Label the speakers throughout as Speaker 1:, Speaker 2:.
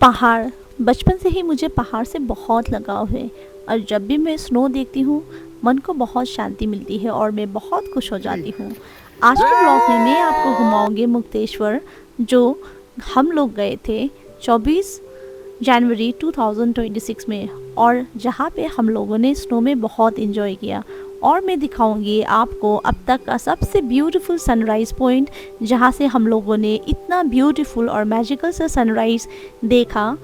Speaker 1: पहाड़, बचपन से ही मुझे पहाड़ से बहुत लगाव है और जब भी मैं स्नो देखती हूँ मन को बहुत शांति मिलती है और मैं बहुत खुश हो जाती हूँ। आज के ब्लॉग में मैं आपको घुमाऊंगी मुक्तेश्वर, जो हम लोग गए थे 24 जनवरी 2026 में और जहाँ पे हम लोगों ने स्नो में बहुत इन्जॉय किया। और मैं दिखाऊंगी आपको अब तक का सबसे ब्यूटीफुल सनराइज़ पॉइंट, जहाँ से हम लोगों ने इतना ब्यूटीफुल और मैजिकल सा सनराइज़ देखा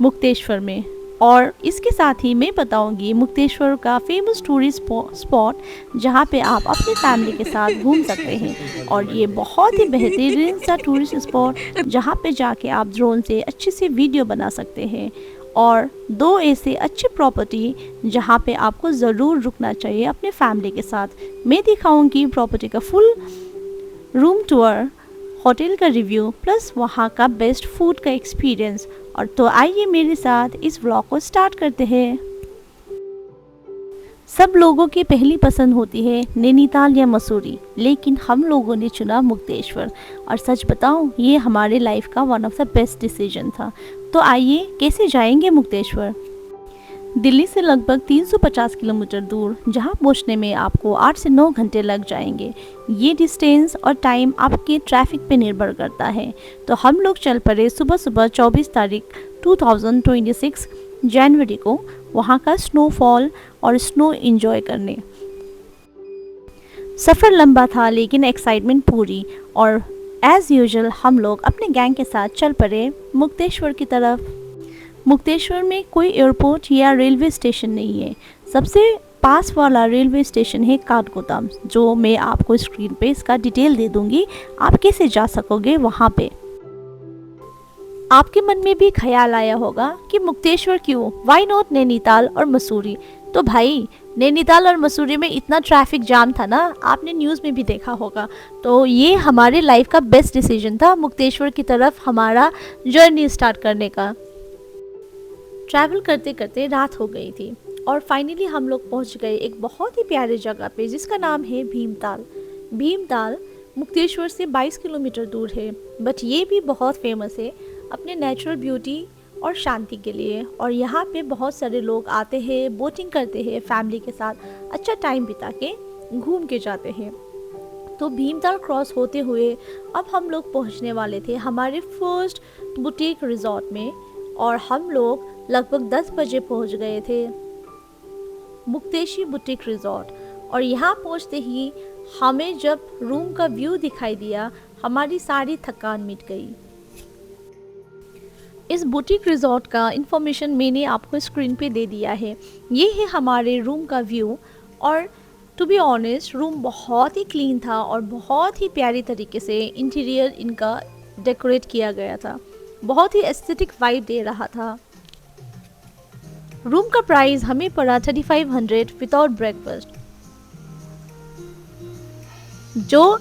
Speaker 1: मुक्तेश्वर में। और इसके साथ ही मैं बताऊंगी मुक्तेश्वर का फेमस टूरिस्ट स्पॉट, जहाँ पे आप अपनी फैमिली के साथ घूम सकते हैं। और ये बहुत ही बेहतरीन सा टूरिस्ट स्पॉट, जहाँ पे जाके आप ड्रोन से अच्छे से वीडियो बना सकते हैं। और दो ऐसे अच्छी प्रॉपर्टी जहाँ पे आपको ज़रूर रुकना चाहिए अपने फैमिली के साथ। मैं दिखाऊंगी प्रॉपर्टी का फुल रूम टूर, होटल का रिव्यू प्लस वहाँ का बेस्ट फूड का एक्सपीरियंस। और तो आइए मेरे साथ इस व्लॉग को स्टार्ट करते हैं। सब लोगों की पहली पसंद होती है नैनीताल या मसूरी, लेकिन हम लोगों ने चुना मुक्तेश्वर। और सच बताऊं, ये हमारे लाइफ का one of the best decision था। तो आइए कैसे जाएंगे मुक्तेश्वर। दिल्ली से लगभग 350 किलोमीटर दूर, जहां पहुंचने में आपको 8 से 9 घंटे लग जाएंगे। ये डिस्टेंस और टाइम आपके ट्रैफिक पे निर्भर करता है। तो हम लोग चल पड़े सुबह सुबह 24 तारीख 2026 जनवरी को वहां का स्नोफॉल और स्नो एंजॉय करने। सफ़र लंबा था लेकिन एक्साइटमेंट पूरी। और एज़ यूजुअल हम लोग अपने गैंग के साथ चल पड़े मुक्तेश्वर की तरफ। मुक्तेश्वर में कोई एयरपोर्ट या रेलवे स्टेशन नहीं है। सबसे पास वाला रेलवे स्टेशन है काठगोदाम, जो मैं आपको स्क्रीन पे इसका डिटेल दे दूंगी, आप कैसे जा सकोगे वहाँ पे। आपके मन में भी ख्याल आया होगा कि मुक्तेश्वर क्यों, वाई नॉट नैनीताल और मसूरी। तो भाई, नैनीताल और मसूरी में इतना ट्रैफिक जाम था ना, आपने न्यूज़ में भी देखा होगा। तो ये हमारे लाइफ का बेस्ट डिसीजन था मुक्तेश्वर की तरफ हमारा जर्नी स्टार्ट करने का। ट्रैवल करते करते रात हो गई थी और फाइनली हम लोग पहुंच गए एक बहुत ही प्यारे जगह पे, जिसका नाम है भीमताल। भीमताल मुक्तेश्वर से 22 किलोमीटर दूर है, बट ये भी बहुत फेमस है अपने नेचुरल ब्यूटी और शांति के लिए। और यहाँ पे बहुत सारे लोग आते हैं, बोटिंग करते हैं, फैमिली के साथ अच्छा टाइम बिता के घूम के जाते हैं। तो भीमताल क्रॉस होते हुए अब हम लोग पहुँचने वाले थे हमारे फर्स्ट बुटीक रिजॉर्ट में। और हम लोग लगभग 10 बजे पहुंच गए थे मुक्तेशी बुटीक रिजॉर्ट। और यहाँ पहुँचते ही हमें जब रूम का व्यू दिखाई दिया, हमारी सारी थकान मिट गई। इस बुटीक रिजॉर्ट का इंफॉर्मेशन मैंने आपको स्क्रीन पे दे दिया है। ये है हमारे रूम का व्यू। और टू बी ऑनेस्ट, रूम बहुत ही क्लीन था और बहुत ही प्यारी तरीके से इंटीरियर इनका डेकोरेट किया गया था। बहुत ही एस्थेटिक वाइब दे रहा था। रूम का प्राइस हमें पड़ा 3500 विदाउट ब्रेकफास्ट। जो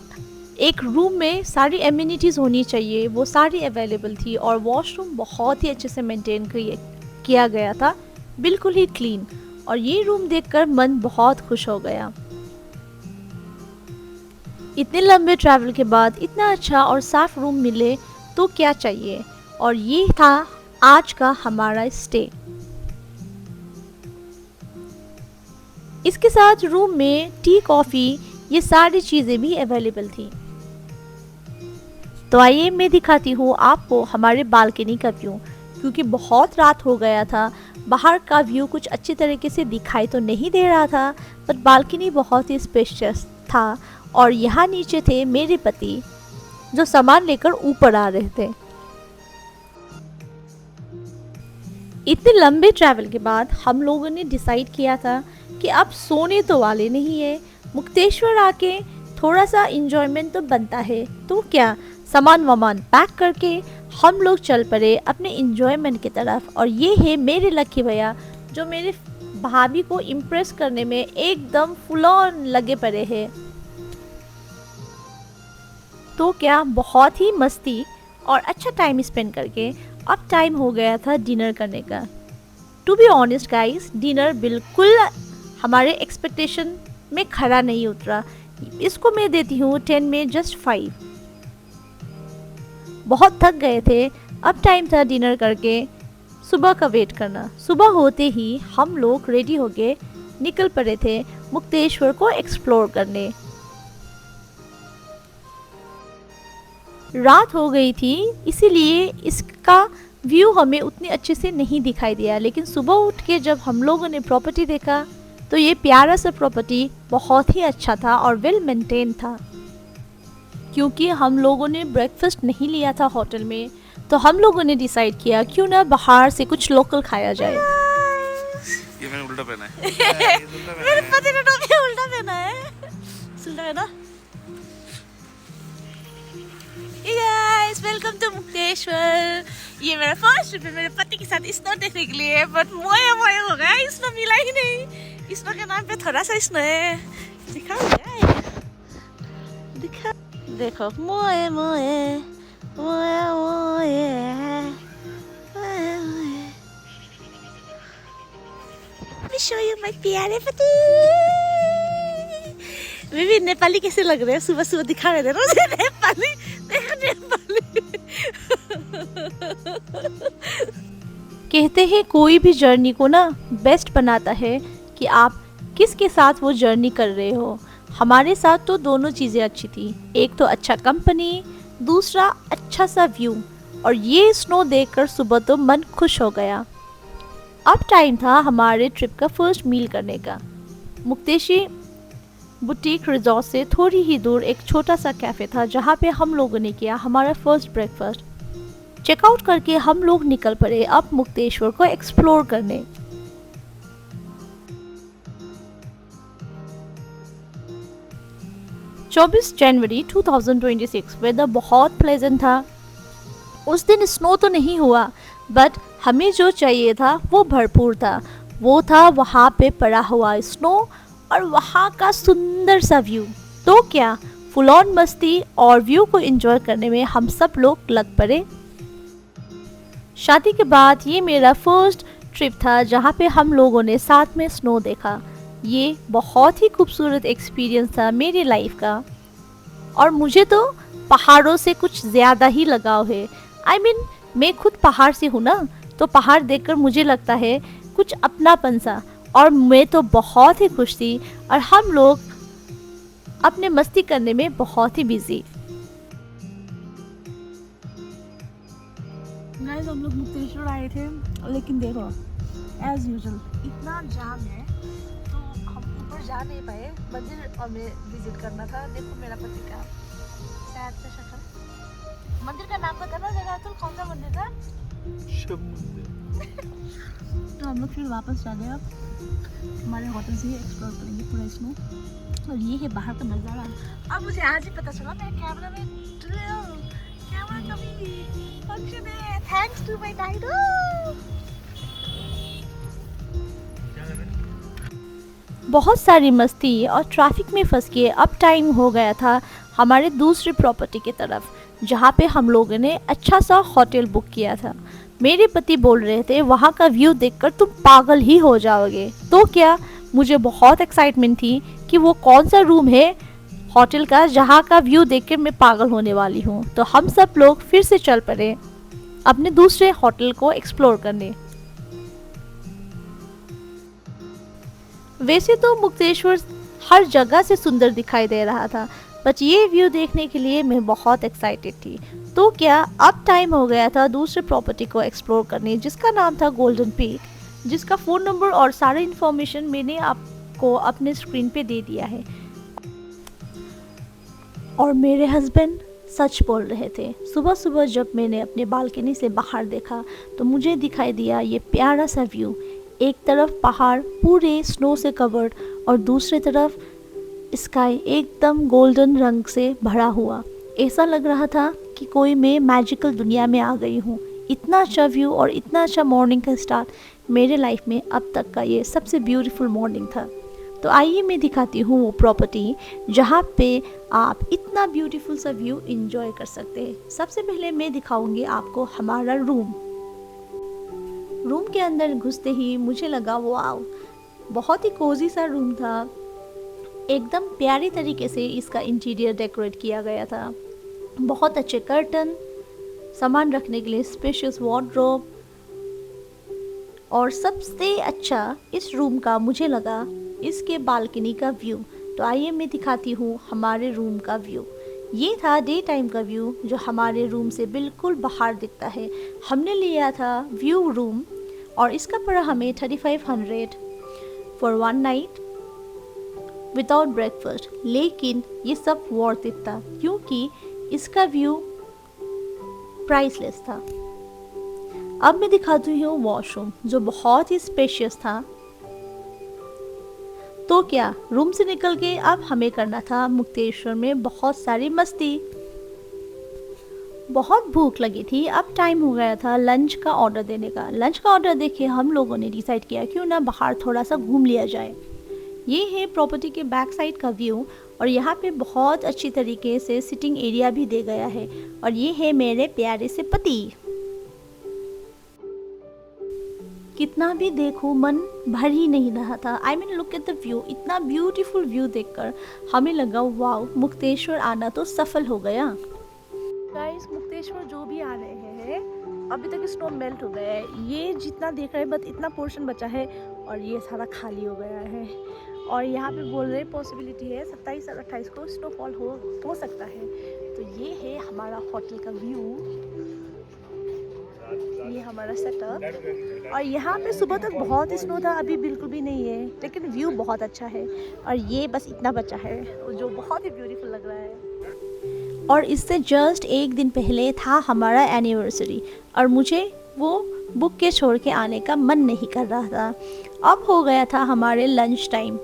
Speaker 1: एक रूम में सारी एमिनिटीज़ होनी चाहिए वो सारी अवेलेबल थी। और वॉशरूम बहुत ही अच्छे से मेंटेन किया गया था, बिल्कुल ही क्लीन। और ये रूम देखकर मन बहुत खुश हो गया। इतने लंबे ट्रैवल के बाद इतना अच्छा और साफ रूम मिले तो क्या चाहिए। और ये था आज का हमारा स्टे। इसके साथ रूम में टी, कॉफ़ी, ये सारी चीज़ें भी अवेलेबल थी। तो आइए मैं दिखाती हूँ आपको हमारे बालकनी का व्यू, क्योंकि बहुत रात हो गया था। बाहर का व्यू कुछ अच्छी तरीके से दिखाई तो नहीं दे रहा था, पर बालकनी बहुत ही स्पेशियस था। और यहाँ नीचे थे मेरे पति, जो सामान लेकर ऊपर आ रहे थे। इतने लंबे ट्रैवल के बाद हम लोगों ने डिसाइड किया था कि अब सोने तो वाले नहीं है, मुक्तेश्वर आके थोड़ा सा इंजॉयमेंट तो बनता है। तो क्या, सामान वामान पैक करके हम लोग चल पड़े अपने इंजॉयमेंट की तरफ। और ये है मेरे लकी भैया, जो मेरे भाभी को इम्प्रेस करने में एकदम फुल ऑन लगे पड़े हैं। तो क्या, बहुत ही मस्ती और अच्छा टाइम स्पेंड करके अब टाइम हो गया था डिनर करने का। To be honest guys, dinner बिल्कुल हमारे एक्सपेक्टेशन में खरा नहीं उतरा। इसको मैं देती हूँ 10 में जस्ट 5। बहुत थक गए थे, अब टाइम था डिनर करके सुबह का वेट करना। सुबह होते ही हम लोग रेडी होके निकल पड़े थे मुक्तेश्वर को एक्सप्लोर करने। रात हो गई थी इसीलिए इसका व्यू हमें उतनी अच्छे से नहीं दिखाई दिया, लेकिन सुबह उठ के जब हम लोगों ने प्रॉपर्टी देखा तो ये प्यारा सा प्रॉपर्टी बहुत ही अच्छा था और वेल मेंटेन था। क्योंकि हम लोगों ने ब्रेकफास्ट नहीं लिया था होटल में, तो हम लोगों ने डिसाइड किया क्यों ना बाहर से कुछ लोकल खाया जाए।
Speaker 2: ये मैंने उल्टा पहना है।
Speaker 1: मेरे पति ने टोपी उल्टा पहना है। सुन रहे हो ना? Guys, welcome to Mukteshwar. ये मेरा फर्स्ट ट्रिप है मेरे पति के साथ स्नो देखने के लिए, बट मोया मोया हो गया, स्नो मिला ही नहीं। स्नो के नाम पे थोड़ा सा स्नो है। दिखाओ दिखा, देखो मोए मोए मोए मोए। मैं शो यू माय प्यारे पति। बेबी नेपाली कैसे लग रहे हैं? सुबह सुबह दिखा रहे थे ना मुझे नेपाली। देखो नेपाली। कहते हैं कोई भी जर्नी को ना बेस्ट बनाता है कि आप किसके साथ वो जर्नी कर रहे हो। हमारे साथ तो दोनों चीज़ें अच्छी थी, एक तो अच्छा कंपनी, दूसरा अच्छा सा व्यू, और ये स्नो देखकर सुबह तो मन खुश हो गया। अब टाइम था हमारे ट्रिप का फर्स्ट मील करने का। मुक्तेशी बुटीक रिजॉर्ट से थोड़ी ही दूर एक छोटा सा कैफ़े था जहाँ पे हम लोगों ने किया हमारा फर्स्ट ब्रेकफास्ट। चेकआउट करके हम लोग निकल पड़े अब मुक्तेश्वर को एक्सप्लोर करने। चौबीस जनवरी 2026 वेदर बहुत प्लेजेंट था। उस दिन स्नो तो नहीं हुआ, बट हमें जो चाहिए था वो भरपूर था। वो था वहाँ पे पड़ा हुआ स्नो और वहाँ का सुंदर सा व्यू। तो क्या फुल ऑन मस्ती और व्यू को एंजॉय करने में हम सब लोग लग पड़े। शादी के बाद ये मेरा फर्स्ट ट्रिप था जहाँ पे हम लोगों ने साथ में स्नो देखा। ये बहुत ही खूबसूरत एक्सपीरियंस था मेरी लाइफ का, और मुझे तो पहाड़ों से कुछ ज़्यादा ही लगाव है। I mean, मैं खुद पहाड़ से हूँ ना, तो पहाड़ देखकर मुझे लगता है कुछ अपनापन सा, और मैं तो बहुत ही खुश थी और हम लोग अपने मस्ती करने में बहुत ही बिजी। गाइस, हम लोग मुक्तेश्वर आए थे, लेकिन देखो एज यूजुअल इतना जाम है तो हम ऊपर जा नहीं पाए। मंदिर हमें विजिट करना था। देखो मेरा पति का सैड सा शक्ल। मंदिर का नाम बताना जरा, तो कौन सा मंदिर था?
Speaker 2: शिव मंदिर।
Speaker 1: तो हम लोग फिर वापस जा रहे हैं। अब हमारे होटल से ही एक्सप्लोर करेंगे पूरा स्नो, और ये है बाहर का नज़ारा। अब मुझे आज ही पता चला मेरे कैमरा में कैमरा का भी फंक्शन है, थैंक्स टू माय डाइडो। बहुत सारी मस्ती और ट्रैफिक में फंस के अब टाइम हो गया था हमारे दूसरी प्रॉपर्टी की तरफ, जहाँ पे हम लोगों ने अच्छा सा होटल बुक किया था। मेरे पति बोल रहे थे वहाँ का व्यू देखकर तुम पागल ही हो जाओगे। तो क्या, मुझे बहुत एक्साइटमेंट थी कि वो कौन सा रूम है होटल का जहाँ का व्यू देखकर मैं पागल होने वाली हूँ। तो हम सब लोग फिर से चल पड़े अपने दूसरे होटल को एक्सप्लोर करने। वैसे तो मुक्तेश्वर हर जगह से सुंदर दिखाई दे रहा था, बट ये व्यू देखने के लिए मैं बहुत एक्साइटेड थी। तो क्या, अब टाइम हो गया था दूसरे प्रॉपर्टी को एक्सप्लोर करने, जिसका नाम था गोल्डन पीक, जिसका फ़ोन नंबर और सारा इन्फॉर्मेशन मैंने आपको अपने स्क्रीन पे दे दिया है। और मेरे हस्बैंड सच बोल रहे थे। सुबह सुबह जब मैंने अपने बालकनी से बाहर देखा तो मुझे दिखाई दिया ये प्यारा सा व्यू। एक तरफ पहाड़ पूरे स्नो से कवर्ड और दूसरी तरफ स्काई एकदम गोल्डन रंग से भरा हुआ। ऐसा लग रहा था कि कोई मैं मैजिकल दुनिया में आ गई हूँ। इतना अच्छा व्यू और इतना अच्छा मॉर्निंग का स्टार्ट मेरे लाइफ में अब तक का ये सबसे ब्यूटीफुल मॉर्निंग था। तो आइए मैं दिखाती हूँ वो प्रॉपर्टी जहाँ पे आप इतना ब्यूटीफुल सा व्यू एंजॉय कर सकते हैं। सबसे पहले मैं दिखाऊंगी आपको हमारा रूम। रूम के अंदर घुसते ही मुझे लगा वाव, बहुत ही कोजी सा रूम था। एकदम प्यारी तरीके से इसका इंटीरियर डेकोरेट किया गया था। बहुत अच्छे कर्टन, सामान रखने के लिए स्पेशियस वार्डरोब। और सबसे अच्छा इस रूम का मुझे लगा इसके बालकनी का व्यू। तो आइए मैं दिखाती हूँ हमारे रूम का व्यू। ये था डे टाइम का व्यू जो हमारे रूम से बिल्कुल बाहर दिखता है। हमने लिया था व्यू रूम और इसका पड़ा हमें 3500 फॉर 1 नाइट विदाउट ब्रेकफास्ट। लेकिन ये सब वर्थ इट था क्योंकि इसका व्यू प्राइसलेस था। अब मैं दिखाती हूँ वॉशरूम जो बहुत ही स्पेशियस था। तो क्या रूम से निकल के अब हमें करना था मुक्तेश्वर में बहुत सारी मस्ती। बहुत भूख लगी थी, अब टाइम हो गया था लंच का ऑर्डर देने का। लंच का ऑर्डर देके हम लोगों ने डिसाइड किया क्यों ना बाहर थोड़ा सा घूम लिया जाए। ये है प्रॉपर्टी के बैक साइड का व्यू और यहाँ पे बहुत अच्छी तरीके से सिटिंग एरिया भी दे गया है। और ये है मेरे प्यारे से पति। कितना भी देखो मन भर ही नहीं रहा था। I mean look at the view, इतना ब्यूटीफुल व्यू देखकर हमें लगा वाओ मुक्तेश्वर आना तो सफल हो गया। गाइस मुक्तेश्वर जो भी आ रहे हैं अभी तक स्नो मेल्ट हो गया है। ये जितना देख रहे हैं बस इतना पोर्शन बचा है और ये सारा खाली हो गया है। और यहाँ पे बोल रहे पॉसिबिलिटी है 27 और 28 को स्नोफॉल हो सकता है। तो ये है हमारा होटल का व्यू, ये हमारा सेटअप। और यहाँ पे सुबह तक बहुत स्नो था, अभी बिल्कुल भी नहीं है, लेकिन व्यू बहुत अच्छा है। और ये बस इतना बचा है जो बहुत ही ब्यूटीफुल लग रहा है। और इससे जस्ट एक दिन पहले था हमारा एनिवर्सरी और मुझे वो बुक के छोड़ के आने का मन नहीं कर रहा था। अब हो गया था हमारे लंच टाइम।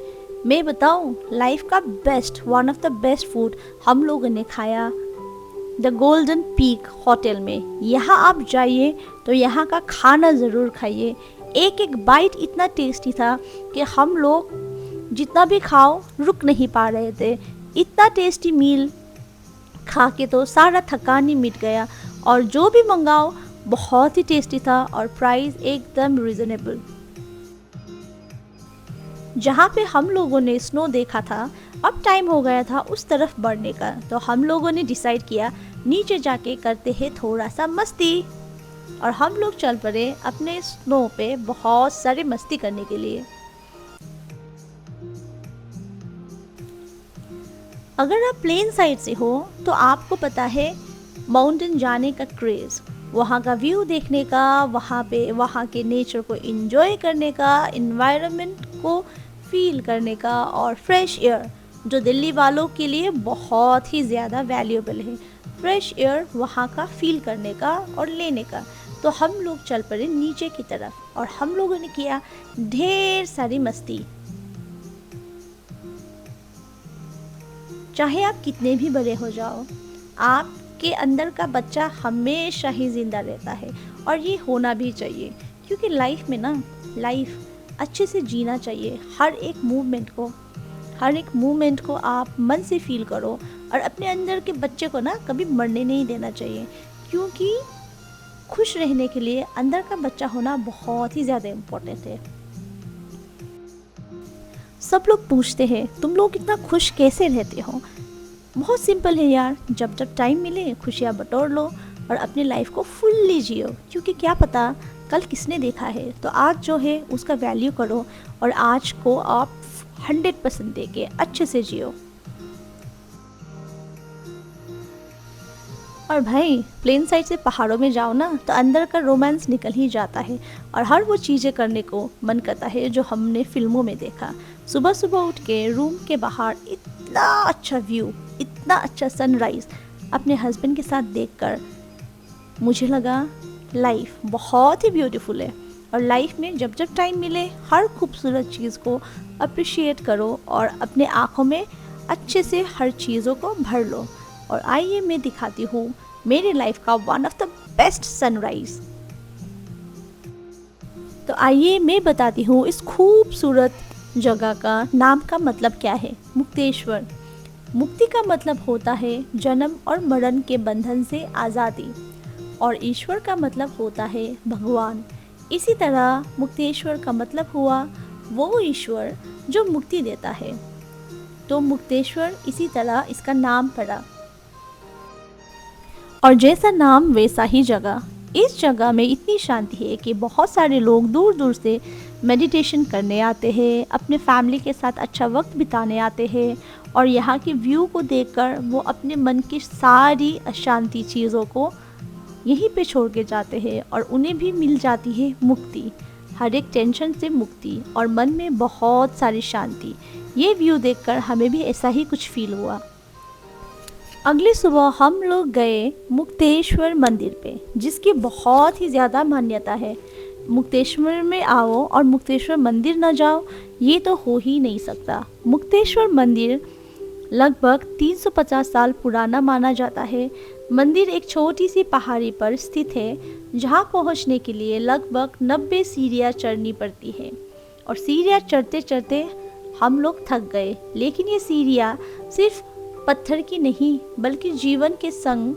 Speaker 1: मैं बताऊं लाइफ का best, one of the best food हम लोगों ने खाया द गोल्डन पीक होटल में। यहाँ आप जाइए तो यहाँ का खाना ज़रूर खाइए। एक एक बाइट इतना टेस्टी था कि हम लोग जितना भी खाओ रुक नहीं पा रहे थे। इतना टेस्टी मील खा के तो सारा थकान ही मिट गया। और जो भी मंगाओ बहुत ही टेस्टी था और प्राइस एकदम रिजनेबल। जहाँ पे हम लोगों ने स्नो देखा था अब टाइम हो गया था उस तरफ बढ़ने का। तो हम लोगों ने डिसाइड किया नीचे जाके करते हैं थोड़ा सा मस्ती। और हम लोग चल पड़े अपने स्नो पे बहुत सारी मस्ती करने के लिए। अगर आप प्लेन साइड से हो तो आपको पता है माउंटेन जाने का क्रेज़, वहाँ का व्यू देखने का, वहाँ के नेचर को एंजॉय करने का, इन्वायरमेंट को फील करने का और फ्रेश एयर जो दिल्ली वालों के लिए बहुत ही ज़्यादा वैल्यूएबल है। फ्रेश एयर वहाँ का फील करने का और लेने का। तो हम लोग चल पड़े नीचे की तरफ और हम लोगों ने किया ढेर सारी मस्ती। चाहे आप कितने भी बड़े हो जाओ, आपके अंदर का बच्चा हमेशा ही जिंदा रहता है और ये होना भी चाहिए। क्योंकि लाइफ में ना अच्छे से जीना चाहिए। हर एक मूवमेंट को आप मन से फील करो और अपने अंदर के बच्चे को ना कभी मरने नहीं देना चाहिए। क्योंकि खुश रहने के लिए अंदर का बच्चा होना बहुत ही ज़्यादा इम्पोर्टेंट है। सब लोग पूछते हैं तुम लोग इतना खुश कैसे रहते हो। बहुत सिंपल है यार, जब टाइम मिले खुशियाँ बटोर लो और अपनी लाइफ को फुल्ली जियो। क्योंकि क्या पता कल किसने देखा है। तो आज जो है उसका वैल्यू करो और आज को आप 100% दे के अच्छे से जियो। और भाई प्लेन साइड से पहाड़ों में जाओ ना तो अंदर का रोमांस निकल ही जाता है और हर वो चीज़ें करने को मन करता है जो हमने फिल्मों में देखा। सुबह सुबह उठ के रूम के बाहर इतना अच्छा व्यू, इतना अच्छा सनराइज़ अपने हस्बैंड के साथ देखकर मुझे लगा लाइफ बहुत ही ब्यूटीफुल है। और लाइफ में जब टाइम मिले हर खूबसूरत चीज़ को अप्रिशिएट करो और अपने आँखों में अच्छे से हर चीज़ों को भर लो। और आइए मैं दिखाती हूँ मेरी लाइफ का one of the best sunrise. तो आइए मैं बताती हूँ इस खूबसूरत जगह का नाम का मतलब क्या है। मुक्तेश्वर। मुक्ति का मतलब होता है जन्म और मरण के बंधन से आज़ादी और ईश्वर का मतलब होता है भगवान। इसी तरह मुक्तेश्वर का मतलब हुआ वो ईश्वर जो मुक्ति देता है। तो मुक्तेश्वर इसी तरह इसका नाम पड़ा। और जैसा नाम वैसा ही जगह। इस जगह में इतनी शांति है कि बहुत सारे लोग दूर दूर से मेडिटेशन करने आते हैं, अपने फैमिली के साथ अच्छा वक्त बिताने आते हैं और यहाँ के व्यू को देखकर वो अपने मन की सारी अशांति चीज़ों को यहीं पे छोड़ के जाते हैं और उन्हें भी मिल जाती है मुक्ति, हर एक टेंशन से मुक्ति और मन में बहुत सारी शांति। ये व्यू देखकर हमें भी ऐसा ही कुछ फील हुआ। अगली सुबह हम लोग गए मुक्तेश्वर मंदिर पे, जिसकी बहुत ही ज़्यादा मान्यता है। मुक्तेश्वर में आओ और मुक्तेश्वर मंदिर न जाओ, ये तो हो ही नहीं सकता। मुक्तेश्वर मंदिर लगभग 350 साल पुराना माना जाता है। मंदिर एक छोटी सी पहाड़ी पर स्थित है, जहाँ पहुँचने के लिए लगभग 90 सीढ़ियाँ चढ़नी पड़ती है और सीढ़ियाँ चढ़ते चढ़ते हम लोग थक गए। लेकिन ये सीढ़ियाँ सिर्फ पत्थर की नहीं बल्कि जीवन के संग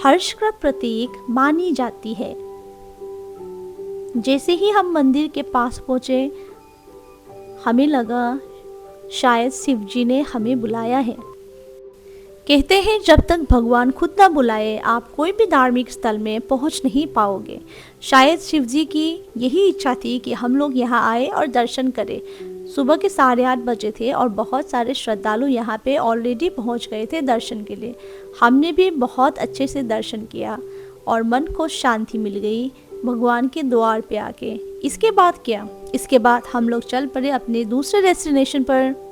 Speaker 1: हर्ष का प्रतीक मानी जाती है। जैसे ही हम मंदिर के पास पहुँचे, हमें लगा शायद शिव जी ने हमें बुलाया है। कहते हैं जब तक भगवान खुद ना बुलाए आप कोई भी धार्मिक स्थल में पहुंच नहीं पाओगे। शायद शिव जी की यही इच्छा थी कि हम लोग यहाँ आए और दर्शन करें। सुबह के 8:30 बजे थे और बहुत सारे श्रद्धालु यहाँ पे ऑलरेडी पहुँच गए थे दर्शन के लिए। हमने भी बहुत अच्छे से दर्शन किया और मन को शांति मिल गई भगवान के द्वार पे आके। इसके बाद क्या? इसके बाद हम लोग चल पड़े अपने दूसरे डेस्टिनेशन पर।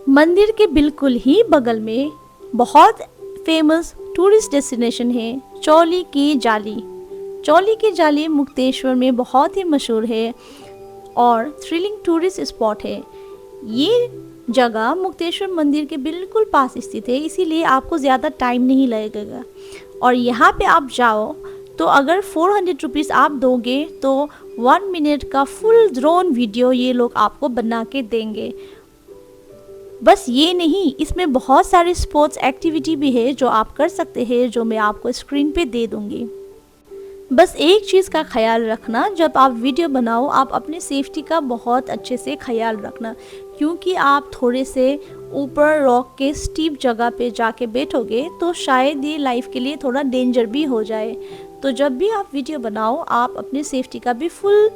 Speaker 1: मंदिर के बिल्कुल ही बगल में बहुत फेमस टूरिस्ट डेस्टिनेशन है चौली की जाली। चौली की जाली मुक्तेश्वर में बहुत ही मशहूर है और थ्रिलिंग टूरिस्ट स्पॉट है। ये जगह मुक्तेश्वर मंदिर के बिल्कुल पास स्थित है, इसीलिए आपको ज़्यादा टाइम नहीं लगेगा। और यहाँ पे आप जाओ तो अगर 400 रुपीज़ आप दोगे तो 1 मिनट का फुल ड्रोन वीडियो ये लोग आपको बना के देंगे। बस ये नहीं, इसमें बहुत सारे स्पोर्ट्स एक्टिविटी भी है जो आप कर सकते हैं, जो मैं आपको स्क्रीन पे दे दूँगी। बस एक चीज़ का ख्याल रखना, जब आप वीडियो बनाओ आप अपने सेफ्टी का बहुत अच्छे से ख्याल रखना, क्योंकि आप थोड़े से ऊपर रॉक के स्टीप जगह पे जाके बैठोगे तो शायद ये लाइफ के लिए थोड़ा डेंजर भी हो जाए। तो जब भी आप वीडियो बनाओ आप अपने सेफ्टी का भी फुल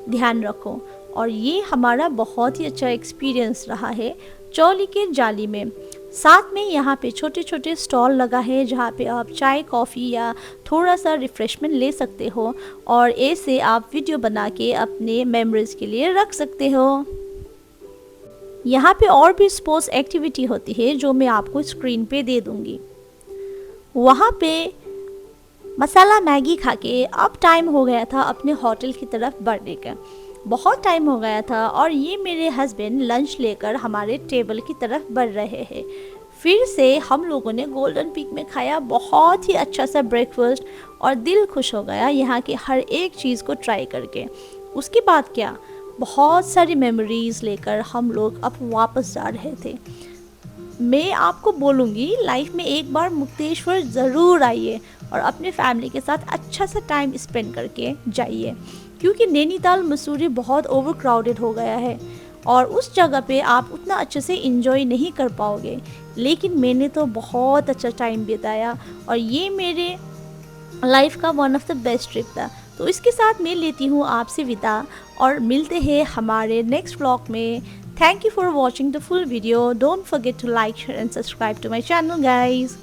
Speaker 1: ध्यान रखो। और ये हमारा बहुत ही अच्छा एक्सपीरियंस रहा है चौली के जाली में। साथ में यहाँ पे छोटे छोटे स्टॉल लगा है जहाँ पे आप चाय कॉफ़ी या थोड़ा सा रिफ़्रेशमेंट ले सकते हो और ऐसे आप वीडियो बना के अपने मेमोरीज़ के लिए रख सकते हो। यहाँ पे और भी स्पोर्ट्स एक्टिविटी होती है जो मैं आपको स्क्रीन पे दे दूँगी। वहाँ पे मसाला मैगी खा के अब टाइम हो गया था अपने होटल की तरफ बढ़ने का। बहुत टाइम हो गया था और ये मेरे हस्बैंड लंच लेकर हमारे टेबल की तरफ बढ़ रहे हैं। फिर से हम लोगों ने गोल्डन पीक में खाया बहुत ही अच्छा सा ब्रेकफास्ट और दिल खुश हो गया यहाँ की हर एक चीज़ को ट्राई करके। उसके बाद क्या, बहुत सारी मेमोरीज़ लेकर हम लोग अब वापस जा रहे थे। मैं आपको बोलूँगी लाइफ में एक बार मुक्तेश्वर ज़रूर आइए और अपने फैमिली के साथ अच्छा सा टाइम स्पेंड करके जाइए, क्योंकि नैनीताल मसूरी बहुत ओवर क्राउडेड हो गया है और उस जगह पे आप उतना अच्छे से इंजॉय नहीं कर पाओगे। लेकिन मैंने तो बहुत अच्छा टाइम बिताया और ये मेरे लाइफ का one of the best trip था। तो इसके साथ मैं लेती हूँ आपसे विदा और मिलते हैं हमारे नेक्स्ट व्लॉग में। Thank you for watching the full video. Don't forget to like, share and subscribe to my channel guys.